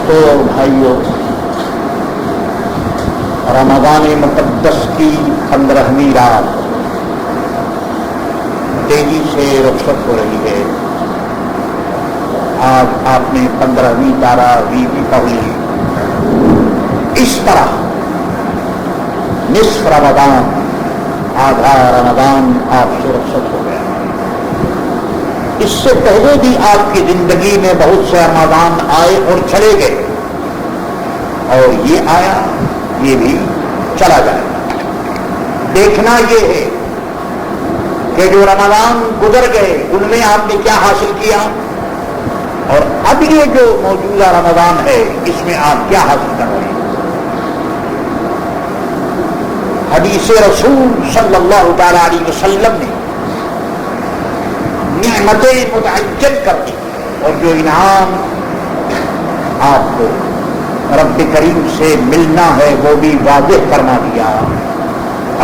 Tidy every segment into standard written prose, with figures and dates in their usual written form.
دوستوں اور بھائیوں، رمضان مقدس کی 15ویں رات تیزی سے رخصت ہو رہی ہے۔ آج آپ نے 15ویں تراویح بھی پڑھ لی۔ اس طرح نصف رمضان، آدھا رمضان آپ سے رخصت ہو گیا۔ اس سے پہلے بھی آپ کی زندگی میں بہت سے رمضان آئے اور چلے گئے، اور یہ آیا، یہ بھی چلا جائے۔ دیکھنا یہ ہے کہ جو رمضان گزر گئے ان میں آپ نے کیا حاصل کیا، اور اب یہ جو موجودہ رمضان ہے اس میں آپ کیا حاصل کر رہے ہیں۔ حدیث رسول صلی اللہ تعالی علیہ وسلم نے نعمتیں متعجل کر دی، اور جو انعام آپ کو رب کریم سے ملنا ہے وہ بھی واضح فرما دیا۔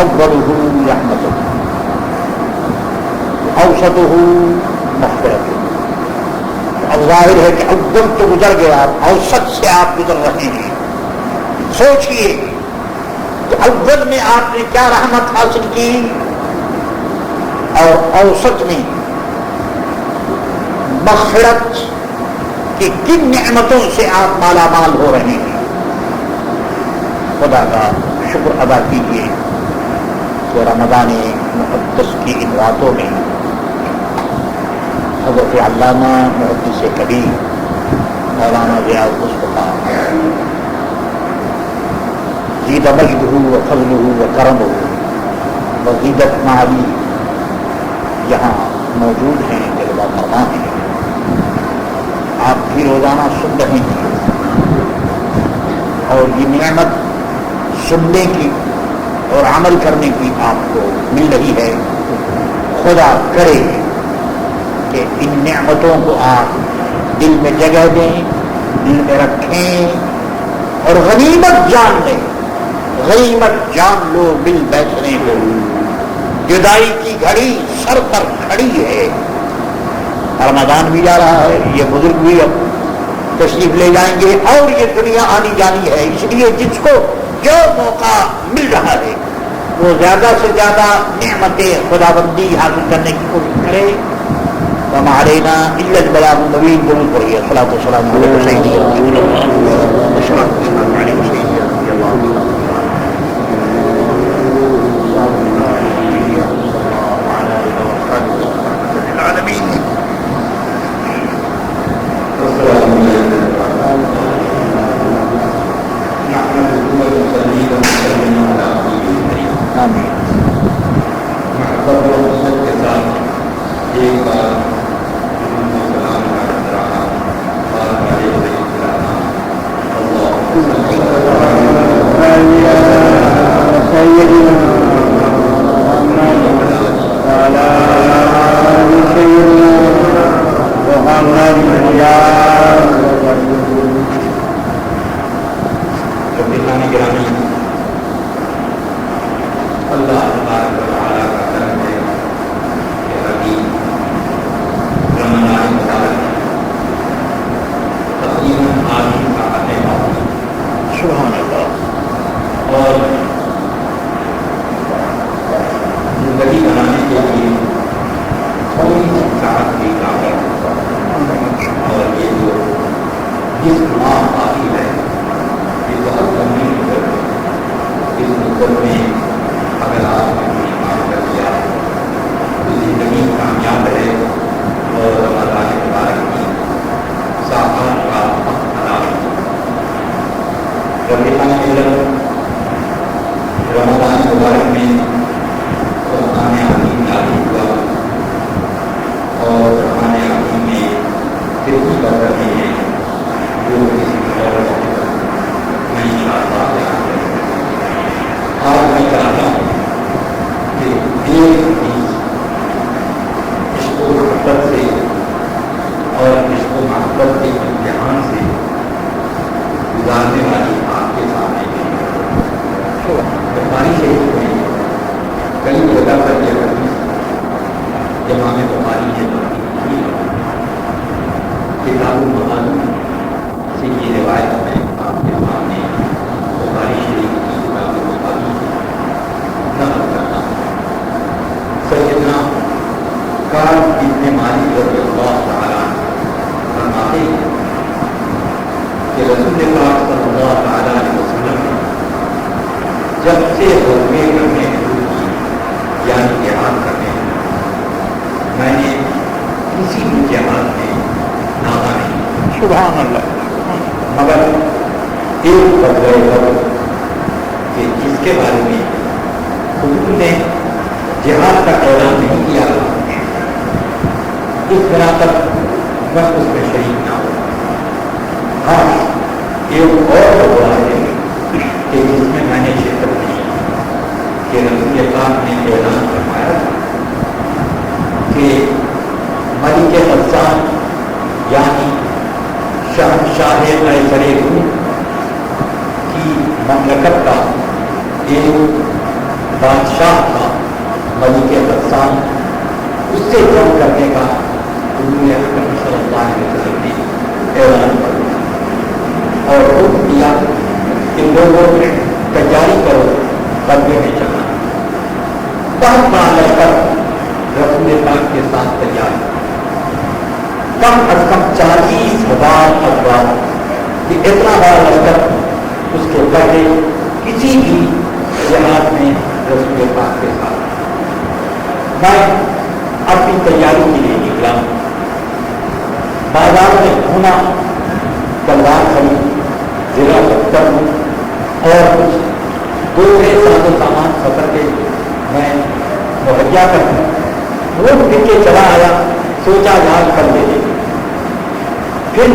اولہ رحمتہ، اوسطہ مغفرتہ۔ اب ظاہر ہے کہ اول تو گزر گیا، اوسط سے آپ گزر رہے ہیں۔ سوچئے کہ اول میں آپ نے کیا رحمت حاصل کی، اور اوسط میں مغفرت کی کن نعمتوں سے آپ مالا مال ہو رہے ہیں۔ خدا کا شکر ادا کیجیے کہ رمضان مقدس کی ان راتوں میں حضرت علامہ محدث کبیر مولانا ضیاء المصطفیٰ زید مجدہ و فضلہ و کرمہ و زیدت معالی یہاں موجود ہیں، جلوہ فرما ہیں۔ آپ بھی روزانہ سن رہے ہیں، اور یہ نعمت سننے کی اور عمل کرنے کی آپ کو مل رہی ہے۔ خدا کرے کہ ان نعمتوں کو آپ دل میں جگہ دیں، دل میں رکھیں، اور غنیمت جان لیں۔ غنیمت جان لو بل بیٹھنے کو، جدائی کی گھڑی سر پر کھڑی ہے۔ رمضان بھی جا رہا ہے، یہ بزرگ بھی اب تشریف لے جائیں گے، اور یہ دنیا آنی جانی ہے۔ اس لیے جس کو جو موقع مل رہا ہے وہ زیادہ سے زیادہ نعمتیں خداوندی حاصل کرنے کی کوشش کرے۔ وما علینا الا البلاغ المبین۔ درود پڑھیے، صلاۃ والسلام علی سیدنا کتاب المعانی سے یہ ہے روایتوں میں آپ کے سامنے بخاری شریف کی کتاب بخاری نقل کرتا ہوں۔ سیدنا کعب بن مالک رضی اللہ تعالیٰ فرماتے ہیں کہ رسول پاک صلی اللہ تعالیٰ علیہ وسلم نے جب سے غزوے کرنے شروع کی یعنی جہاد کرنے، میں نے کسی بھی جہاد میں ناکا نہیں، سبحان اللہ، مگر ایک غزوہ بدر کہ جس کے بارے میں حضور نے جہاد کا اعلان نہیں کیا، اس بنا پر میں اس میں شریک نہ ہوں۔ ہاں ایک اور غزوہ ہے کہ جس میں نے شرکت نہیں کہ رسول پاک نے اعلان فرمایا کہ ملک غسان یعنی شہنشاہ قیصر روم کی مملکت کا ایک بادشاہ تھا ملک غسان، اس سے جنگ کرنے کا حضور اکرم صلی اللہ علیہ وسلم نے اعلان کیا اور حکم دیا کہ لوگوں نے تیاری کرو غزوے میں چلنا۔ بہت بڑا لشکر رسول پاک کے ساتھ تیار، کم از کم 40,000 افراد، کہ اتنا بڑا لشکر اس کے پہلے کسی بھی جہاد میں رسول پاک کے ساتھ۔ میں اپنی تیاری کے لیے نکلا، بازار میں گھوما، تلوار خرید، زرہ پتھر اور کچھ دوسرے ساز و سامان سفر کے میں مہیا کروں، وہ پھر کے چلا آیا، سوچا یاد کر لے۔ پھر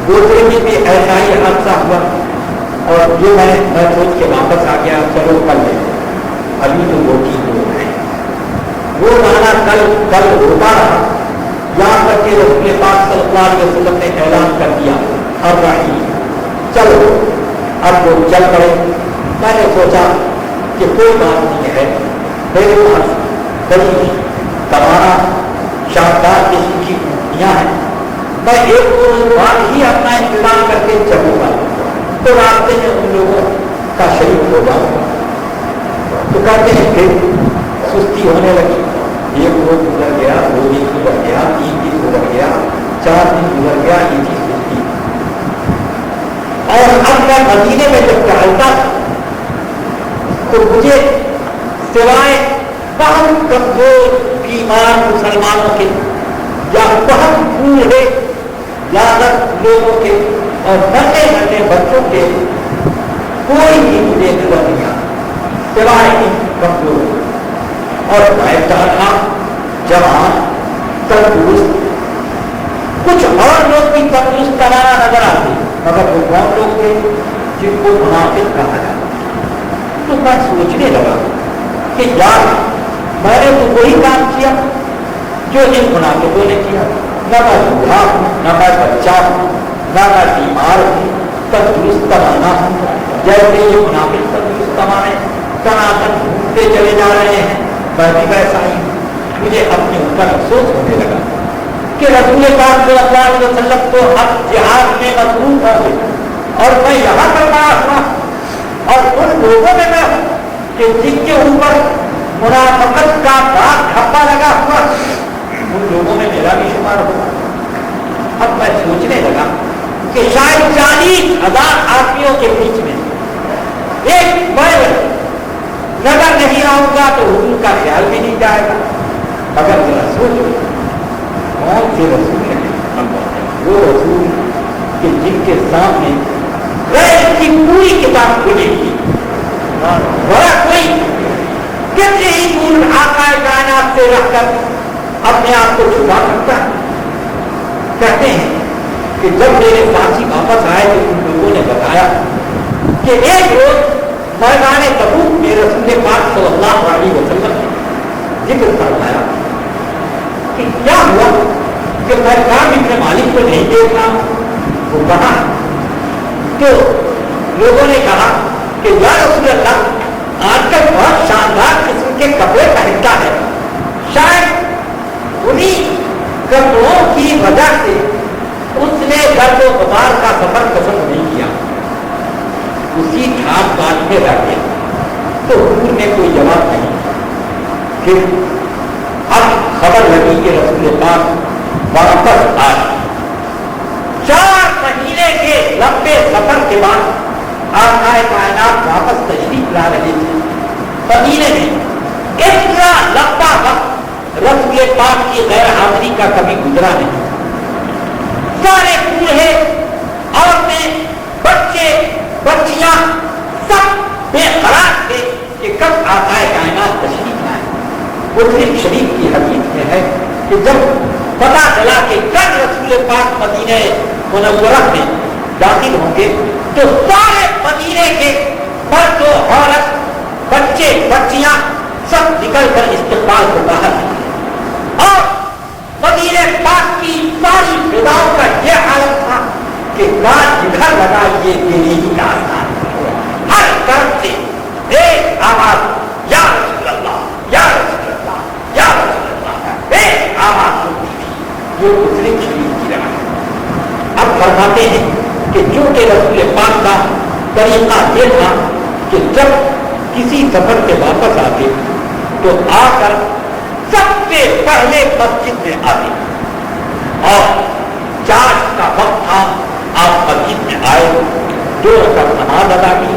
دوسرے میں بھی ایسا ہی حادثہ ہوا اور جو میں سوچ کے واپس آ گیا، چلو کل لے، ابھی تو وہ ٹھیک ہو گئے۔ وہ مانا کل ہوتا رہا، یہاں تک کہ رسول پاک صلی اللہ علیہ وسلم نے اعلان کر دیا اب رہی چلو، اب وہ چل پڑے۔ میں نے سوچا کہ کوئی بات نہیں ہے، میرے پاس بڑی تمہارا شاندار قسم کی اونٹیاں ہیں، میں ایک دو روز بعد ہی اپنا انتظام کر کے چلوں گا، تو راستے میں ان لوگوں کا شریک ہو جاؤں گا۔ تو کہتے ہیں پھر سستی ہونے لگی، ایک روز گزر گیا، 2 دن گزر گیا، 3 دن گزر گیا، 4 دن گزر گیا، یہ چیز سستی۔ اور اب میں مدینے میں جب ٹہلتا تو مجھے سوائے بہت کمزور بیمار مسلمانوں کے یا بہت بوڑھے لاغر لوگوں کے اور ننھے ننھے بچوں کے کوئی بھی مجھے نظر نہیں آتا سوائے ان کمزور۔ اور میں چاہتا جوان تندرست، کچھ اور لوگ بھی تندرست کرانا نظر آتے، مگر وہ کون لوگ تھے جن کو منافق کہا جاتا۔ تو میں سوچنے لگا کہ یار میں نے تو وہی کام کیا جو ان منافقوں نے کیا، نہ میں بوڑھا ہوں، نہ میں بچہ ہوں، نہ میں بیمار ہوں، تندرست توانا ہوں، جیسے یہ منافق تندرست توانے تناسب گھومتے چلے جا رہے ہیں، میں بھی ویسا ہی ہوں۔ مجھے اپنے اوپر افسوس ہونے لگا کہ رسول پاک صلی اللہ علیہ وسلم تو اب جہاد میں مصروف ہو گئے اور میں یہاں پر رہا ہوں، اور ان لوگوں میں میں ہوں کہ جن کے اوپر منافقت کا داغ دھبا لگا ہوا، ان لوگوں میں میرا بھی شمار ہوگا۔ اب میں سوچنے لگا کہ شاید 40,000 آدمیوں کے بیچ میں ایک میں نظر نہیں آؤں گا تو حضور کا خیال بھی نہیں جائے گا۔ مگر ذرا سوچو کون سے رسول ہیں؟ وہ رسول کہ جن کے سامنے غیب کی پوری کتاب کھلی تھی، بڑا کوئی کتنے ہی دور آقا کائنات سے رکھ کر اپنے آپ کو چھپا سکتا ہے۔ کہتے ہیں کہ جب میرے ساتھی واپس آئے تو ان لوگوں نے بتایا کہ ایک روز میدان تبوک میں رسول پاک صلی اللہ علیہ وسلم نے ذکر فرمایا کہ کیا ہوا کہ میں کعب بن مالک کو نہیں دیکھ رہا ہوں، وہ کہاں؟ تو لوگوں نے کہا کہ یا رسول اللہ آج کل بہت شاندار قسم کے کپڑے پہنتا ہے، شاید انہیں کپڑوں کی وجہ سے اس نے گرد و غبار کا سفر پسند نہیں میدان میں رہ گیا تو حضور نے کوئی جواب نہیں. پھر اب خبر لگی کہ رسول پاک واپس آئے. 4 مہینے کے لمبے سفر کے بعد آقا کائنات واپس تشریف لا رہے تھے مدینے میں. اتنا لمبا وقت رسول پاک کی غیر حاضری کا کبھی گزرا نہیں. سارے بوڑھے عورتیں بچے بچیاں سب بے قرار تھے کہ کب آقا کائنات تشریف لائے. مسلم شریف کی حدیث میں ہے کہ جب پتا چلا کہ کل رسول پاک مدینہ منورہ میں داخل ہوں گے تو سارے مدینے کے مرد و عورت بچے بچیاں سب نکل کر استقبال کو باہر نکلے. اور مدینہ پاک کی ساری فضاؤں کا یہ حالت تھا کہ کان جدھر لگا یہ تیری ہی داستان. ہر طرف سے ایک آواز یا رسول اللہ یا رسول اللہ یا رسول اللہ ایک آواز سنتی تھی جو مسلم شریف کی رہا. اب فرماتے ہیں کہ چونکہ رسول پاک کا طریقہ یہ تھا کہ جب کسی سفر سے واپس آتے تو آ کر سب سے پہلے مسجد میں آتے اور چاش کا وقت تھا. آپ مسجد میں آئے 2 رکعت نماز ادا کی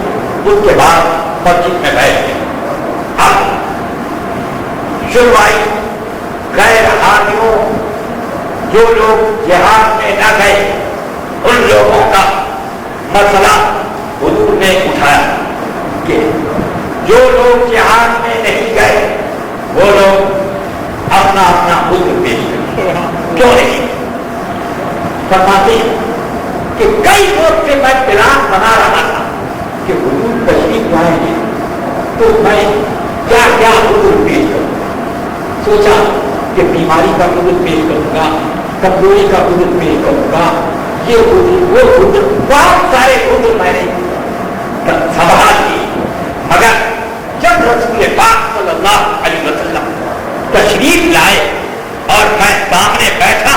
اس کے بعد مسجد میں بیٹھ گئے. اب شروعائی غیر حاضروں جو لوگ جہاد میں نہ گئے ان لوگوں کا مسئلہ حضور نے اٹھایا کہ جو لوگ جہاد میں نہیں گئے وہ لوگ اپنا اپنا عذر پیش کریں. کیوں نہیں؟ فرماتے ہیں کہ کئی وقت سے میں پلان بنا رہا تھا کہ حضور تشریف لائیں گے تو میں کیا کیا عذر پیش کروں. سوچا کہ بیماری کا عذر پیش کروں گا, کمزوری کا عذر پیش کروں گا, یہ عذر وہ عذر, بہت سارے عذر میں نے سنبھال لیے. مگر جب رسول پاک صلی اللہ علیہ وسلم تشریف لائے اور میں سامنے بیٹھا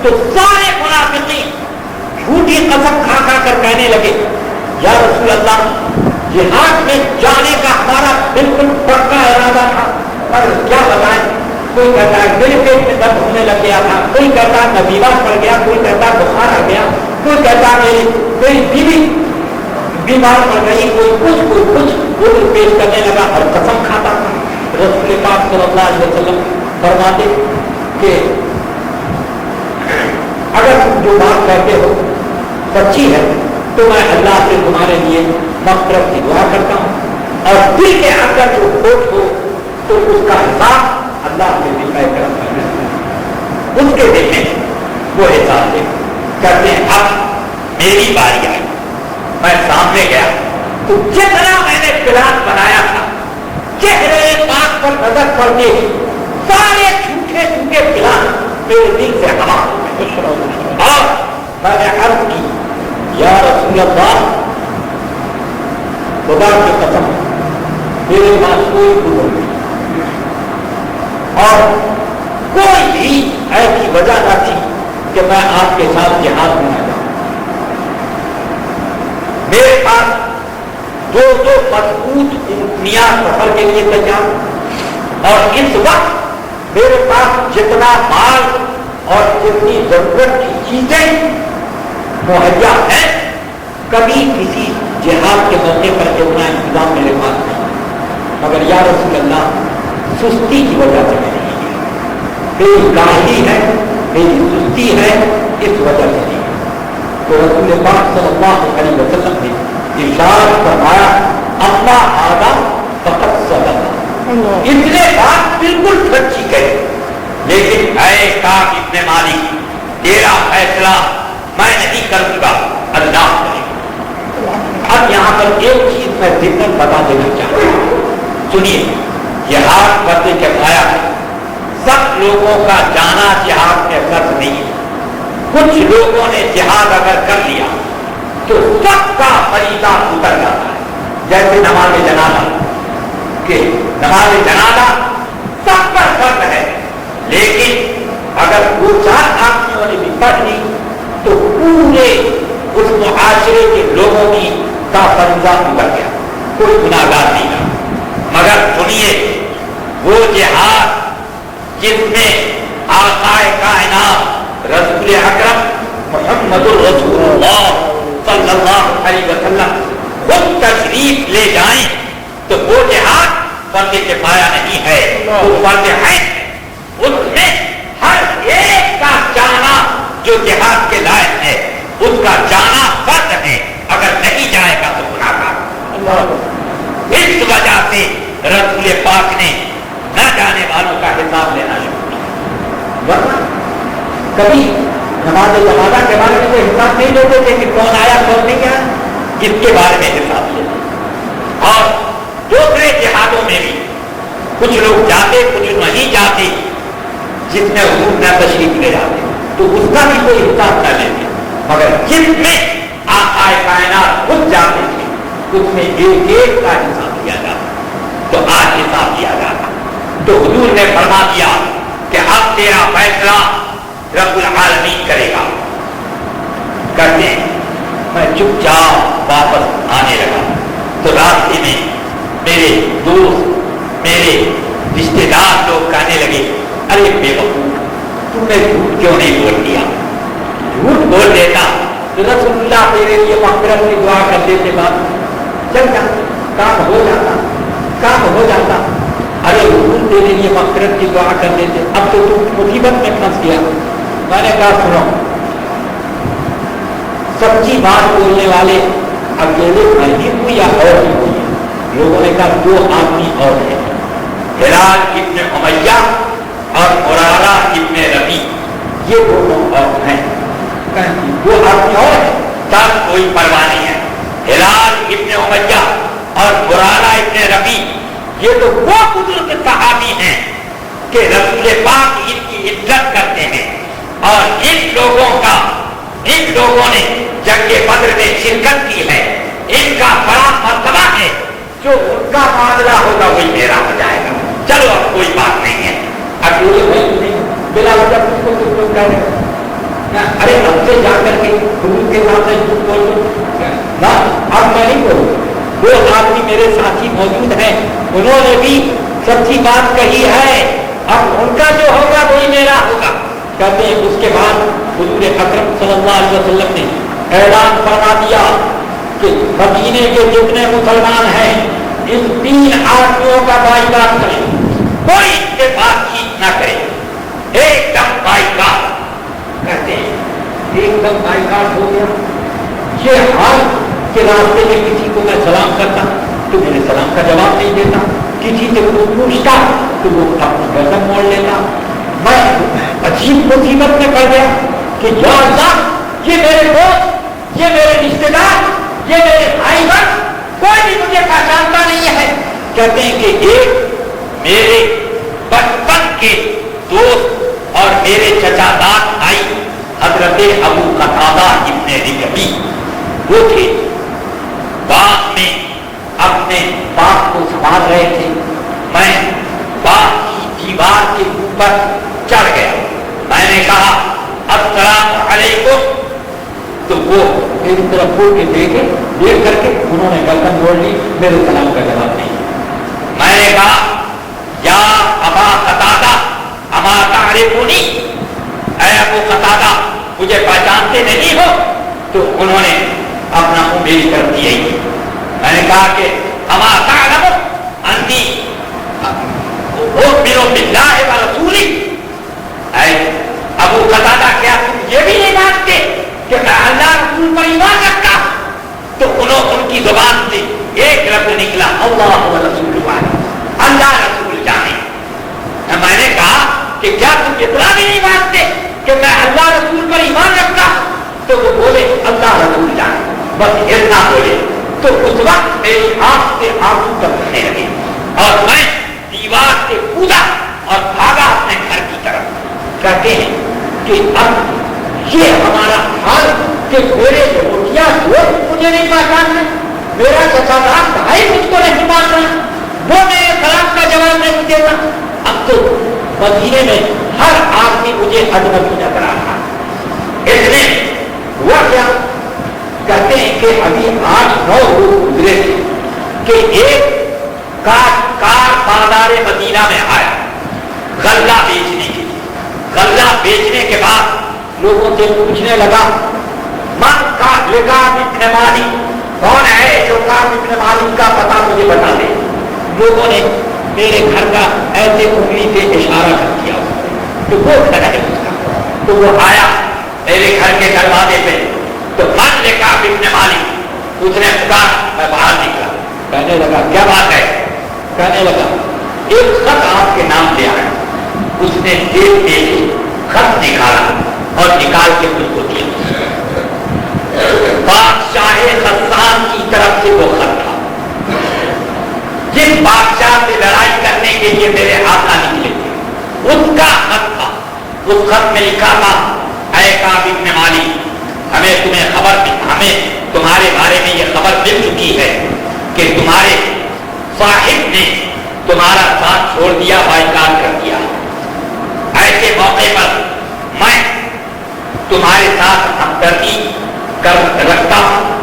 تو سارے منافقین جھوٹی قسم کھا کھا کر کہنے لگے یا رسول اللہ جہاد میں جانے کا ہمارا بالکل پکا ارادہ تھا پر کیا بتائیں. کوئی کہتا ہے میرے پیٹ میں درد ہونے لگ گیا تھا, کوئی کہتا ہے میں بیمار پڑ گیا, کوئی کہتا ہے بخار آ گیا, کوئی کہتا ہے میری بیوی بیمار پڑ گئی, کوئی کچھ عذر پیش کرنے لگا اور قسم کھاتا. رسول پاک صلی اللہ علیہ وسلم فرماتے کہ اگر تم جو بات کہتے ہو سچی ہے تو میں اللہ سے تمہارے لیے مغفرت کی دعا کرتا ہوں اور دل کے اندر جو کھوٹ ہو تو اس کا حساب اللہ سے بھی طے کرتا ہے. اس کے دل میں وہ حساب دے کرتے ہیں. اب میری باری آئی, میں سامنے گیا تو جتنا میں نے پلان بنایا تھا چہرے پاک پر نظر پڑتے ہی سارے جھوٹے جھوٹے پلان میرے دل سے ہوا اور میں نے عرض کی یا رسول اللہ خدا کی قسم میرے پاس کوئی عذر نہیں اور کوئی بھی ایسی وجہ نہ تھی کہ میں آپ کے ساتھ جہاد میں نہ جاؤں. میرے پاس 2 مضبوط اونٹنیاں سفر کے لیے تیار اور اس وقت میرے پاس جتنا مال اور جتنی ضرورت کی چیزیں مہیا ہیں کبھی کسی جہاد کے موقع پر اتنا انتظام میرے پاس نہیں. مگر یا رسول اللہ سستی کی وجہ سے میں نہیں گیا, میری کاہلی ہے, میری سستی ہے, اس وجہ سے نہیں. تو رسول پاک صلی اللہ علیہ وسلم نے ارشاد فرمایا اما آدم فقط صدق, اس نے بات بالکل سچی کہی لیکن اے کعب ابن مالک تیرا فیصلہ میں نہیں کروں گا, اللہ کرے گا. اب یہاں پر ایک چیز میں ذکر بتا دینا چاہتا ہوں, سنیے. جہاد کرنے کے پایا سب لوگوں کا جانا جہاد میں فرض نہیں ہے. کچھ لوگوں نے جہاد اگر کر لیا تو سب کا فریضہ اتر جاتا ہے. جیسے نماز جنازہ کہ نماز جنازہ سب پر فرض ہے لیکن اگر 2-4 آدمیوں نے بھی پڑھ لی تو پورے اس معاشرے کے لوگوں کی کا فریضہ اتر گیا، کوئی گناہگار نہیں رہا۔ مگر سنیے، وہ جہاد جس میں آقائے کائنات رسول اکرم محمد الرسول اللہ صلی اللہ علیہ وسلم خود تشریف لے جائیں تو وہ جہاد فرض کفایہ نہیں ہے، وہ فرض ہے۔ اس میں ہر ایک کا جانا جو جہاد کے لائق ہے اس کا جانا فرض ہے، اگر نہیں جائے گا تو گناہگار۔ اس وجہ سے رسول پاک نے نہ جانے والوں کا حساب لینا شروع کیا۔ ورنہ کبھی نماز جنازہ کے بارے میں حساب نہیں لیتے تھے کہ کون آیا کون نہیں آیا، جس کے بارے میں حساب لیتے۔ اور دوسرے جہادوں میں بھی کچھ لوگ جاتے کچھ نہیں جاتے، جس میں حضور نہ تشریف لے جاتے تو اس کا بھی کوئی حساب نہ لیتے، مگر جس میں آقائے کائنات خود جاتے تھے اس میں ایک ایک کا حساب لیا جاتا۔ تو آج حساب لیا جاتا تو حضور نے فرما دیا کہ اب تیرا فیصلہ رب العالمین کرے گا۔ کرتے ہیں میں چپ چاپ واپس آنے لگا تو راستے میں میرے دوست میرے رشتے دار لوگ کہنے لگے، ارے بے وقوف تم نے جھوٹ کیوں نہیں بول دیا؟ جھوٹ بول دیتا تو رسول اللہ تیرے لیے مغفرت کی دعا کر دیتے، بات چل جا، کام ہو جاتا، کام ہو جاتا۔ ارے حضور تیرے لیے مغفرت کی دعا کر دیتے، اب تو تم مصیبت میں پھنس گیا۔ میں نے کہا سنو، سچی بات بولنے والے اکیلے میں ہی ہوں یا اور بھی ہوئی؟ لوگوں نے کہا دو آدمی اور ہیں، ہلال ابن امیہ اور مرارہ ابن ربیع، یہ دونوں اور ہیں۔ وہ آدمی اور ہے تب کوئی پرواہ نہیں ہے۔ ہلال ابن امیہ اور مرارہ ابن ربیع یہ تو وہ بزرگ صحابی ہیں کہ رسول پاک ان کی عزت کرتے ہیں، اور ان لوگوں نے جنگ بدر میں شرکت کی ہے، ان کا بڑا مرتبہ ہے، جو ان کا معاملہ ہوگا وہی میرا ہو جائے گا۔ چلو اب کوئی بات نہیں ہے، اکیلے نہیں بلا وجہ کچھ کو کچھ لوگ کہہ رہے ہیں، ارے اب سے جا کر کے حضور کے سامنے جھوٹ بول دو، اب میں نہیں بولوں۔ وہ آدمی میرے ساتھی موجود ہیں، انہوں نے بھی سچی بات کہی ہے، اب ان کا جو ہوگا وہی میرا ہوگا۔ کہتے ہیں اس کے بعد حضور اکرم صلی اللہ علیہ وسلم نے اعلان فرما دیا کہ مدینے کے جتنے مسلمان ہیں ان 3 آدمیوں کا بائیکاٹ کریں، کوئی ان کے بات چیت نہ کرے، ایک دم بائیکاٹ۔ کہتے ہیں ایک دم بائیکاٹ ہو گیا۔ یہ حال کہ راستے میں کسی کو میں سلام کرتا تو میرے سلام کا جواب نہیں دیتا، کسی سے کچھ پوچھتا تو وہ اپنی گردن موڑ لیتا۔ میں عجیب مصیبت میں پڑ گیا کہ یا اللہ، یہ میرے دوست، یہ میرے رشتے دار، یہ میرے بھائی بہن، کوئی بھی مجھے پہچانتا نہیں ہے۔ کہتے ہیں کہ ایک میرے بچپن کے دوست اور میرے چچا داد بھائی حضرت ابو قتادہ ابن ربیع وہ تھے، باغ میں اپنے باغ کو سنبھال رہے تھے۔ میں باغ کی دیوار کے اوپر چڑھ گیا، میں نے کہا السلام علیکم، تو وہ میری طرف پھول کے دیکھ کر کے انہوں نے گردن موڑ لی، میرے سلام کا جواب نہیں۔ میں نے کہا یا ابا قتادہ اما تعرفونی، اے ابو قتادہ مجھے پہچانتے نہیں ہو؟ تو انہوں نے اپنا منہ میری طرف دیا ہی۔ میں نے کہا کہ اما تعلم انی اؤمن باللہ ورسولہ، اے ابو قتادہ کیا تم یہ بھی نہیں مانتے کہ میں اللہ رسول پر ایمان رکھتا؟ تو ان کی زبان سے ایک لفظ نکلا، اللہ ورسولہ، اللہ رسول جانے۔ میں نے کہا کہ کیا تم اتنا بھی نہیں مانتے کہ میں اللہ رسول پر ایمان رکھتا؟ تو وہ بولے اللہ رسول جانے، بس اتنا بولے۔ تو اس وقت میری آنکھ سے آنسو ٹپکنے لگے اور میں دیوار سے کودا اور بھاگا اپنے گھر کی طرف۔ کہتے ہیں کہ اب یہ ہمارا حال کہ میرے روٹیاں دوست مجھے نہیں پہچانتے، میرا چچا دار بھائی مجھ کو نہیں مان رہا، وہ میرے سلام کا جواب نہیں دیتا۔ اب تو مدینے میں ہر آدمی مجھے اجنبی نظر آ رہا۔ اس میں ہوا کیا؟ کہتے ہیں کہ سے ابھی 8-9 روز گزرے تھے کہ ایک کار بازار مدینہ میں آیا غلہ بیچنے کے لیے. غلہ بیچنے کے بعد لوگوں سے پوچھنے لگا من کا لکاب ابن مالک, کون ہے جو کاب ابن مالک کا پتہ مجھے بتا دے. لوگوں نے میرے گھر کا ایسے انگلی سے اشارہ کر دیا تو وہ گھر ہے اس کا. تو وہ آیا میرے گھر کے دروازے پہ, تو من لکاب ابن مالک, اس نے پکارا, میں باہر نکلا. کہنے لگا کیا بات ہے؟ کہنے لگا ایک خط آپ کے نام لے آیا. اس نے جیب میں سے خط نکالا اور نکال کے مجھ کو دیا. بادشاہ غسان کی طرف سے وہ خط تھا, جس بادشاہ سے لڑائی کرنے کے لیے میرے آقا نکلے تھے اس کا خط تھا. اس خط میں لکھا تھا اے کعب ابن مالک, ہمیں تمہارے بارے میں یہ خبر مل چکی ہے کہ تمہارے صاحب نے تمہارا ساتھ چھوڑ دیا, بائیکاٹ کر دیا. ایسے موقع پر میں تمہارے ساتھ ہمدردی رکھتا ہوں